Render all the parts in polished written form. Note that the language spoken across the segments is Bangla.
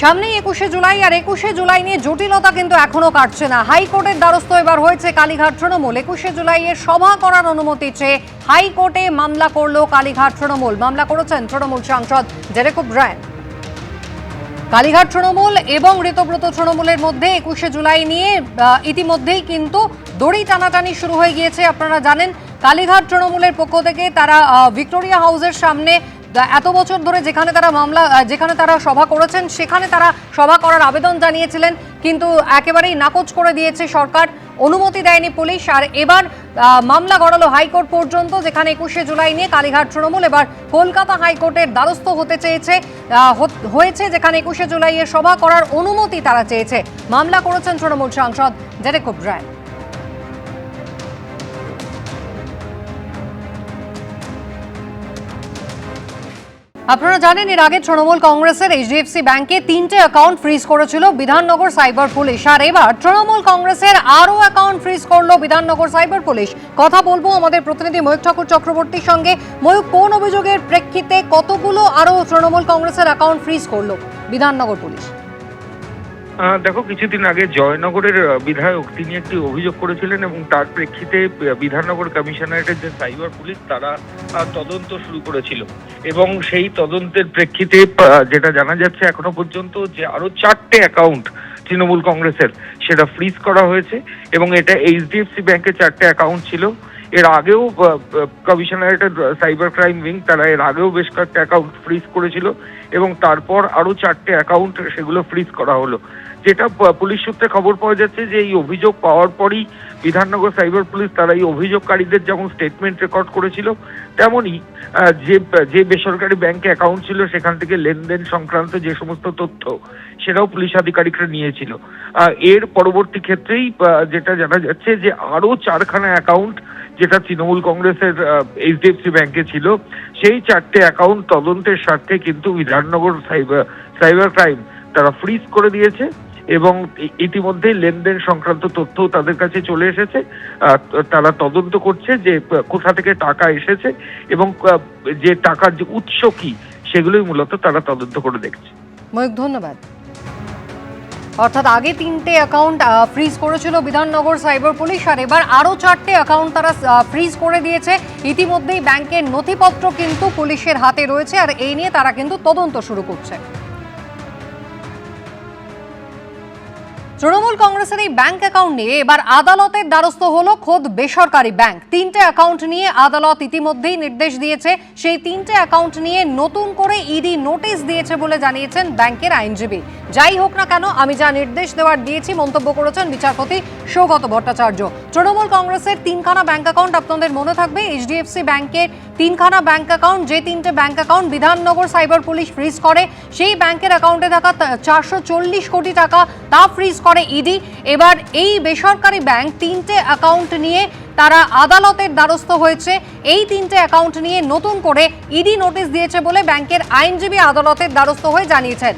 সামনেই 21শে জুলাই, আর 21শে জুলাই নিয়ে জটিলতা কিন্তু এখনো কাটছে না। হাইকোর্টের দ্বারস্থ এবার হয়েছে কালীঘাট তৃণমূল। 21শে জুলাইয়ের সভা করার অনুমতি চেয়ে হাইকোর্টে মামলা করল কালীঘাট তৃণমূল। মামলা করেছেন তৃণমূল সাংসদ ডেরেক ওব্রায়েন। কালীঘাট তৃণমূল এবং ঋতব্রত তৃণমূলের মধ্যে 21শে জুলাই নিয়ে ইতিমধ্যেই কিন্তু দড়ি টানাটানি শুরু হয়ে গিয়েছে। আপনারা জানেন, কালীঘাট তৃণমূলের পক্ষ থেকে তারা ভিক্টোরিয়া হাউসের সামনে এত বছর ধরে যেখানে তারা সভা করেছেন সেখানে তারা সভা করার আবেদন জানিয়েছিলেন, কিন্তু একেবারেই নাকচ করে দিয়েছে সরকার, অনুমতি দেয়নি পুলিশ। আর এবার মামলা গড়ালো হাইকোর্ট পর্যন্ত, যেখানে 21শে জুলাই নিয়ে কালীঘাট তৃণমূল এবার কলকাতা হাইকোর্টের দ্বারস্থ হয়েছে, যেখানে 21শে জুলাইয়ের সভা করার অনুমতি তারা চেয়েছে। মামলা করেছেন তৃণমূল সাংসদ ডেরেক ওব্রায়েন। আপনারা জানেন, এর আগে তৃণমূল কংগ্রেসের এইচডিএফসি ব্যাংকে 3টে অ্যাকাউন্ট ফ্রিজ করেছিল বিধাননগর সাইবার পুলিশ, আর এবার তৃণমূল কংগ্রেসের আরও অ্যাকাউন্ট ফ্রিজ করলো বিধাননগর সাইবার পুলিশ। কথা বলবো আমাদের প্রতিনিধি ময়ূক ঠাকুর চক্রবর্তীর সঙ্গে। ময়ূক, কোন অভিযোগের প্রেক্ষিতে কতগুলো আরও তৃণমূল কংগ্রেসের অ্যাকাউন্ট ফ্রিজ করলো বিধাননগর পুলিশ? দেখো, কিছুদিন আগে জয়নগরের বিধায়ক তিনি একটি অভিযোগ করেছিলেন এবং তার প্রেক্ষিতে বিধাননগর কমিশনারেটের যে সাইবার পুলিশ তারা তদন্ত শুরু করেছিল, এবং সেই তদন্তের প্রেক্ষিতে যেটা জানা যাচ্ছে এখনো পর্যন্ত যে আরো 4টে অ্যাকাউন্ট তৃণমূল কংগ্রেসের সেটা ফ্রিজ করা হয়েছে, এবং এটা এইচডিএফসি ব্যাংকে 4টে অ্যাকাউন্ট ছিল। এর আগেও কমিশনারেটের সাইবার ক্রাইম উইং তারা এর আগেও বেশ কয়েকটা অ্যাকাউন্ট ফ্রিজ করেছিল, এবং তারপর আরো 4টে অ্যাকাউন্ট সেগুলো ফ্রিজ করা হলো। যেটা পুলিশ সূত্রে খবর পাওয়া যাচ্ছে যে এই অভিযোগ পাওয়ার পরই বিধাননগর সাইবার পুলিশ তারা এই অভিযোগকারীদের যেমন স্টেটমেন্ট রেকর্ড করেছিল, তেমনই যে বেসরকারি ব্যাংকে অ্যাকাউন্ট ছিল সেখান থেকে লেনদেন সংক্রান্ত যে সমস্ত তথ্য সেটাও পুলিশ আধিকারিকরা নিয়েছিল। এর পরবর্তী ক্ষেত্রেই যেটা জানা যাচ্ছে যে আরো 4খানা অ্যাকাউন্ট যেটা তৃণমূল কংগ্রেসের এইচডিএফসি ব্যাংকে ছিল, সেই 4টে অ্যাকাউন্ট তদন্তের স্বার্থে কিন্তু বিধাননগর সাইবার ক্রাইম তারা ফ্রিজ করে দিয়েছে, এবং ইতিমধ্যে লেনদেন সংক্রান্ত তথ্য তাদের কাছে চলে এসেছে। তারা তদন্ত করছে যে কোথা থেকে টাকা এসেছে এবং যে টাকার যে উৎস কি সেগুলোই মূলত তারা তদন্ত করে দেখছে। ময়ূক, ধন্যবাদ। অর্থাৎ আগে 3টে অ্যাকাউন্ট ফ্রিজ করেছিল বিধাননগর সাইবার পুলিশ, আর এবার আরও 4টে অ্যাকাউন্ট তারা ফ্রিজ করে দিয়েছে। ইতিমধ্যেই ব্যাংকের নথিপত্র কিন্তু পুলিশের হাতে রয়েছে, আর এই নিয়ে তারা কিন্তু তদন্ত শুরু করছে। তৃণমূল কংগ্রেসের এই ব্যাংক অ্যাকাউন্ট নিয়ে এবার আদালতের দ্বারস্থ হলো খোদ বেসরকারি ব্যাংক। 3টে অ্যাকাউন্ট নিয়ে আদালত ইতিমধ্যেই নির্দেশ দিয়েছে। সেই 3টে অ্যাকাউন্ট নিয়ে নতুন করে ইডি নোটিশ দিয়েছে বলে জানিয়েছেন ব্যাংকের আইনজীবী। যাই হোক না কেন, আমি যা নির্দেশ দেওয়ার দিয়েছি মন্তব্য করেছেন বিচারপতি সৌগত ভট্টাচার্য। তৃণমূল কংগ্রেসের 3খানা ব্যাংক অ্যাকাউন্ট আপনাদের মনে থাকবে, এইচডিএফসি ব্যাংকের 3খানা ব্যাংক অ্যাকাউন্ট, যে 3টে bank account Bidhannagar cyber police fridge করে, সেই ব্যাংকের অ্যাকাউন্টে থাকা 440 কোটি টাকা তা ফ্রিজ করে ইডি। এবার এই বেসরকারি ব্যাংক 3টে অ্যাকাউন্ট নিয়ে তারা আদালতের দ্বারস্থ হয়েছে। এই 3টে অ্যাকাউন্ট নিয়ে নতুন করে ইডি নোটিশ দিয়েছে বলে ব্যাংকের আইনজীবী আদালতের দ্বারস্থ হয়ে জানিয়েছেন।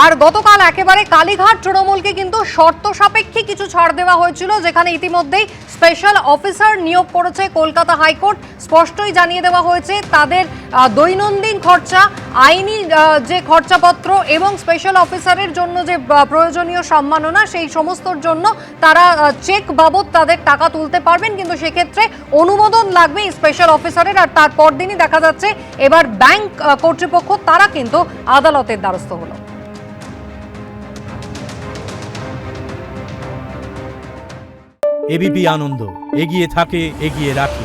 আর গতকাল একেবারে কালীঘাট তৃণমূলকে কিন্তু শর্ত সাপেক্ষে কিছু ছাড় দেওয়া হয়েছিল, যেখানে ইতিমধ্যেই স্পেশাল অফিসার নিয়োগ করেছে কলকাতা হাইকোর্ট। স্পষ্টই জানিয়ে দেওয়া হয়েছে তাদের দৈনন্দিন খরচা, আইনি যে খরচাপত্র এবং স্পেশাল অফিসারের জন্য যে প্রয়োজনীয় সম্মাননা, সেই সমস্তর জন্য তারা চেক বাবদ তাদের টাকা তুলতে পারবেন, কিন্তু সেক্ষেত্রে অনুমোদন লাগবে স্পেশাল অফিসারের। আর তারপর দিনই দেখা যাচ্ছে এবার ব্যাংক কর্তৃপক্ষ তারা কিন্তু আদালতের দ্বারস্থ হলো। এবিপি আনন্দ, এগিয়ে থাকে, এগিয়ে রাখে।